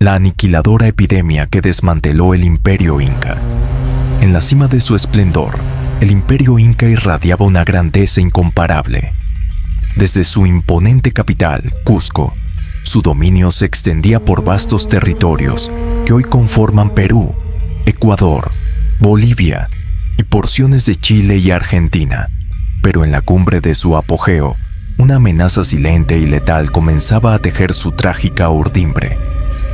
la aniquiladora epidemia que desmanteló el Imperio Inca. En la cima de su esplendor, el Imperio Inca irradiaba una grandeza incomparable. Desde su imponente capital, Cusco, su dominio se extendía por vastos territorios que hoy conforman Perú, Ecuador, Bolivia y porciones de Chile y Argentina. Pero en la cumbre de su apogeo, una amenaza silente y letal comenzaba a tejer su trágica urdimbre,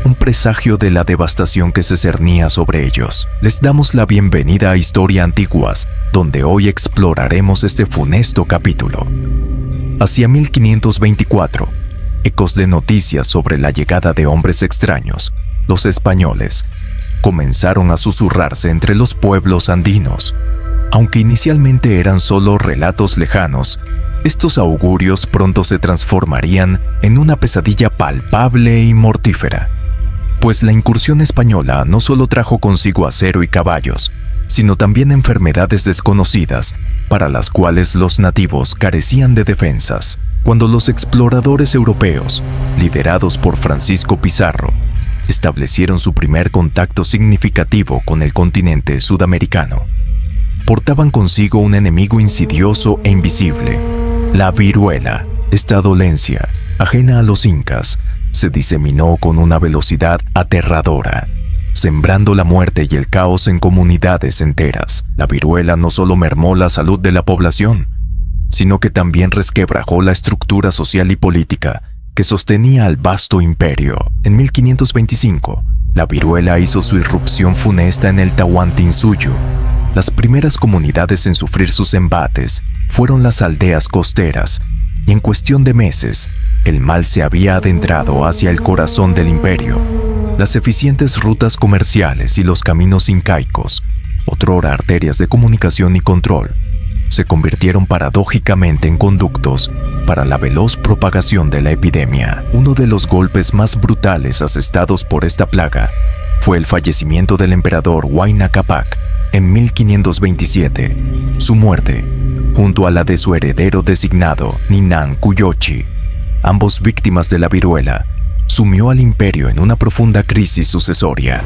un presagio de la devastación que se cernía sobre ellos. Les damos la bienvenida a Historia Antiguas, donde hoy exploraremos este funesto capítulo. Hacia 1524, ecos de noticias sobre la llegada de hombres extraños, los españoles, comenzaron a susurrarse entre los pueblos andinos. Aunque inicialmente eran solo relatos lejanos, estos augurios pronto se transformarían en una pesadilla palpable y mortífera. Pues la incursión española no solo trajo consigo acero y caballos, sino también enfermedades desconocidas, para las cuales los nativos carecían de defensas. Cuando los exploradores europeos, liderados por Francisco Pizarro, establecieron su primer contacto significativo con el continente sudamericano, portaban consigo un enemigo insidioso e invisible, la viruela. Esta dolencia, ajena a los incas, se diseminó con una velocidad aterradora, sembrando la muerte y el caos en comunidades enteras. La viruela no solo mermó la salud de la población, sino que también resquebrajó la estructura social y política que sostenía al vasto imperio. En 1525, la viruela hizo su irrupción funesta en el Tahuantinsuyo. Las primeras comunidades en sufrir sus embates fueron las aldeas costeras, y en cuestión de meses, el mal se había adentrado hacia el corazón del imperio. Las eficientes rutas comerciales y los caminos incaicos, otrora arterias de comunicación y control, se convirtieron paradójicamente en conductos para la veloz propagación de la epidemia. Uno de los golpes más brutales asestados por esta plaga fue el fallecimiento del emperador Huayna Cápac en 1527. Su muerte, junto a la de su heredero designado, Ninan Cuyochi, ambos víctimas de la viruela, sumió al imperio en una profunda crisis sucesoria.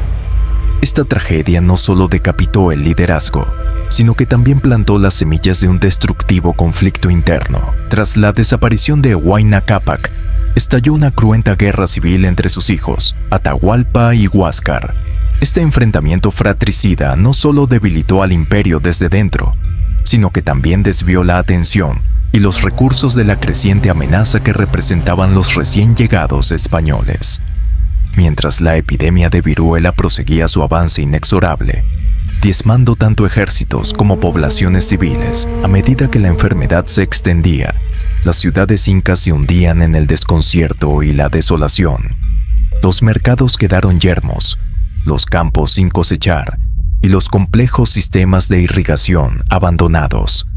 Esta tragedia no solo decapitó el liderazgo, sino que también plantó las semillas de un destructivo conflicto interno. Tras la desaparición de Huayna Cápac, estalló una cruenta guerra civil entre sus hijos, Atahualpa y Huáscar. Este enfrentamiento fratricida no solo debilitó al imperio desde dentro, sino que también desvió la atención y los recursos de la creciente amenaza que representaban los recién llegados españoles. Mientras la epidemia de viruela proseguía su avance inexorable, diezmando tanto ejércitos como poblaciones civiles, a medida que la enfermedad se extendía, las ciudades incas se hundían en el desconcierto y la desolación. Los mercados quedaron yermos, los campos sin cosechar y los complejos sistemas de irrigación abandonados.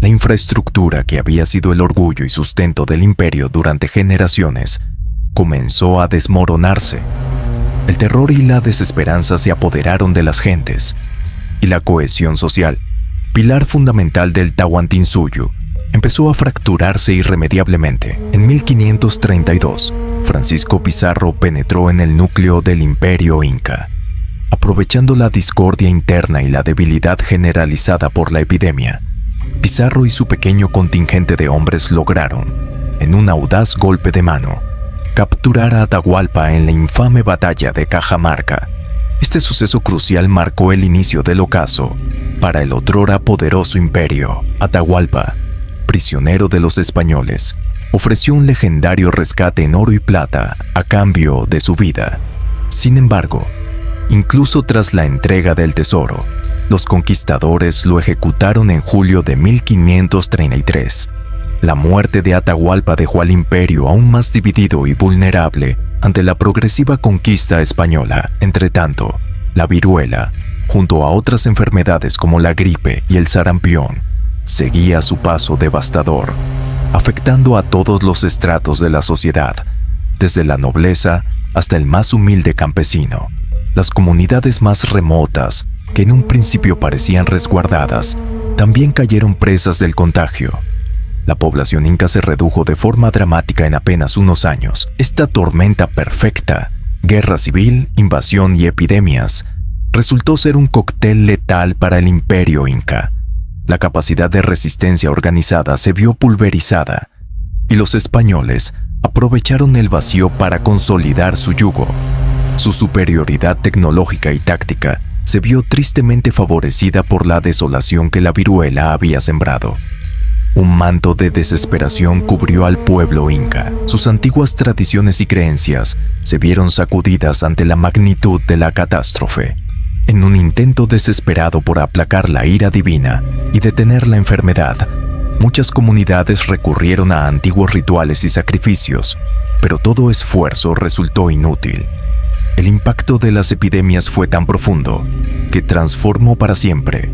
La infraestructura que había sido el orgullo y sustento del imperio durante generaciones comenzó a desmoronarse. El terror y la desesperanza se apoderaron de las gentes, y la cohesión social, pilar fundamental del Tahuantinsuyo, empezó a fracturarse irremediablemente. En 1532, Francisco Pizarro penetró en el núcleo del imperio inca. Aprovechando la discordia interna y la debilidad generalizada por la epidemia, Pizarro y su pequeño contingente de hombres lograron, en un audaz golpe de mano, capturar a Atahualpa en la infame batalla de Cajamarca. Este suceso crucial marcó el inicio del ocaso para el otrora poderoso imperio. Atahualpa, prisionero de los españoles, ofreció un legendario rescate en oro y plata a cambio de su vida. Sin embargo, incluso tras la entrega del tesoro, los conquistadores lo ejecutaron en julio de 1533. La muerte de Atahualpa dejó al imperio aún más dividido y vulnerable ante la progresiva conquista española. Entretanto, la viruela, junto a otras enfermedades como la gripe y el sarampión, seguía su paso devastador, afectando a todos los estratos de la sociedad, desde la nobleza hasta el más humilde campesino. Las comunidades más remotas, que en un principio parecían resguardadas, también cayeron presas del contagio. La población inca se redujo de forma dramática en apenas unos años. Esta tormenta perfecta guerra civil, invasión y epidemias, resultó ser un cóctel letal para el Imperio Inca. La capacidad de resistencia organizada se vio pulverizada, y los españoles aprovecharon el vacío para consolidar su yugo. Su superioridad tecnológica y táctica se vio tristemente favorecida por la desolación que la viruela había sembrado. Un manto de desesperación cubrió al pueblo inca. Sus antiguas tradiciones y creencias se vieron sacudidas ante la magnitud de la catástrofe. En un intento desesperado por aplacar la ira divina y detener la enfermedad, muchas comunidades recurrieron a antiguos rituales y sacrificios, pero todo esfuerzo resultó inútil. El impacto de las epidemias fue tan profundo que transformó para siempre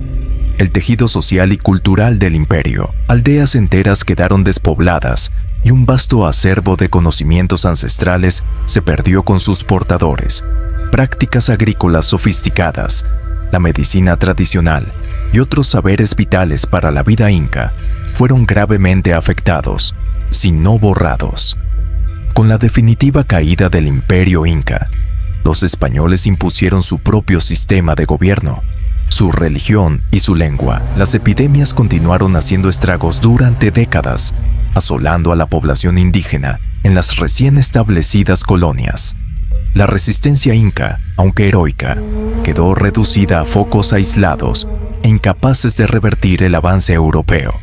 el tejido social y cultural del imperio. Aldeas enteras quedaron despobladas y un vasto acervo de conocimientos ancestrales se perdió con sus portadores. Prácticas agrícolas sofisticadas, la medicina tradicional y otros saberes vitales para la vida inca fueron gravemente afectados, si no borrados. Con la definitiva caída del imperio inca, los españoles impusieron su propio sistema de gobierno, su religión y su lengua. Las epidemias continuaron haciendo estragos durante décadas, asolando a la población indígena en las recién establecidas colonias. La resistencia inca, aunque heroica, quedó reducida a focos aislados e incapaces de revertir el avance europeo.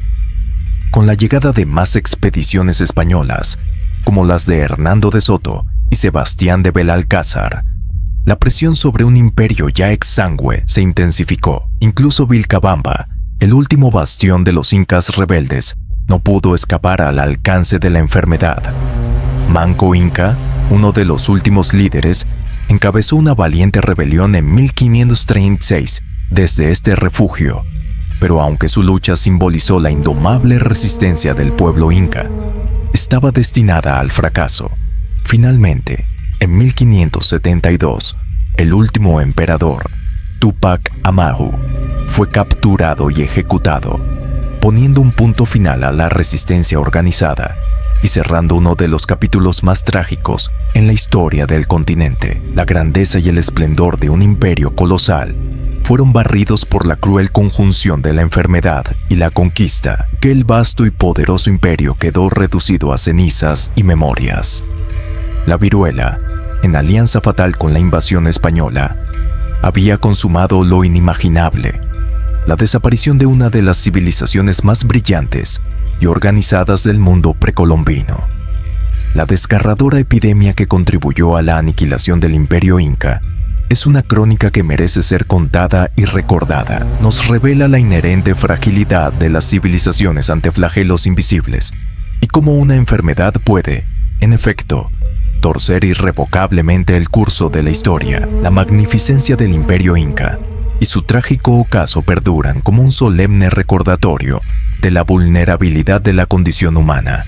Con la llegada de más expediciones españolas, como las de Hernando de Soto y Sebastián de Belalcázar, la presión sobre un imperio ya exangüe se intensificó. Incluso Vilcabamba, el último bastión de los incas rebeldes, no pudo escapar al alcance de la enfermedad. Manco Inca, uno de los últimos líderes, encabezó una valiente rebelión en 1536 desde este refugio, pero aunque su lucha simbolizó la indomable resistencia del pueblo inca, estaba destinada al fracaso. Finalmente, en 1572, el último emperador, Túpac Amaru, fue capturado y ejecutado, poniendo un punto final a la resistencia organizada y cerrando uno de los capítulos más trágicos en la historia del continente. La grandeza y el esplendor de un imperio colosal fueron barridos por la cruel conjunción de la enfermedad y la conquista, que el vasto y poderoso imperio quedó reducido a cenizas y memorias. La viruela, en alianza fatal con la invasión española, había consumado lo inimaginable, la desaparición de una de las civilizaciones más brillantes y organizadas del mundo precolombino. La desgarradora epidemia que contribuyó a la aniquilación del imperio inca es una crónica que merece ser contada y recordada. Nos revela la inherente fragilidad de las civilizaciones ante flagelos invisibles y cómo una enfermedad puede, en efecto, torcer irrevocablemente el curso de la historia. La magnificencia del imperio inca y su trágico ocaso perduran como un solemne recordatorio de la vulnerabilidad de la condición humana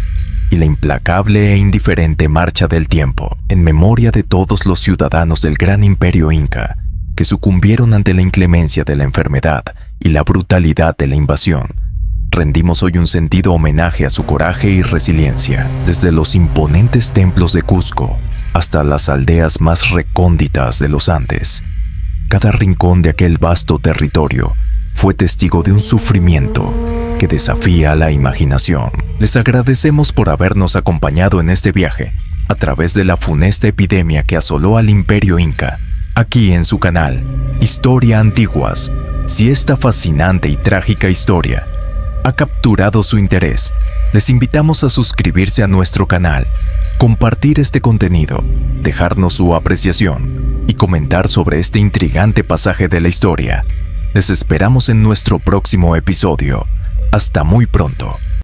y la implacable e indiferente marcha del tiempo, en memoria de todos los ciudadanos del gran imperio inca que sucumbieron ante la inclemencia de la enfermedad y la brutalidad de la invasión. Rendimos hoy un sentido homenaje a su coraje y resiliencia, desde los imponentes templos de Cusco hasta las aldeas más recónditas de los Andes. Cada rincón de aquel vasto territorio fue testigo de un sufrimiento que desafía la imaginación. Les agradecemos por habernos acompañado en este viaje a través de la funesta epidemia que asoló al imperio inca, aquí en su canal Historia Antiguas. Si esta fascinante y trágica historia ha capturado su interés, les invitamos a suscribirse a nuestro canal, compartir este contenido, dejarnos su apreciación y comentar sobre este intrigante pasaje de la historia. Les esperamos en nuestro próximo episodio. Hasta muy pronto.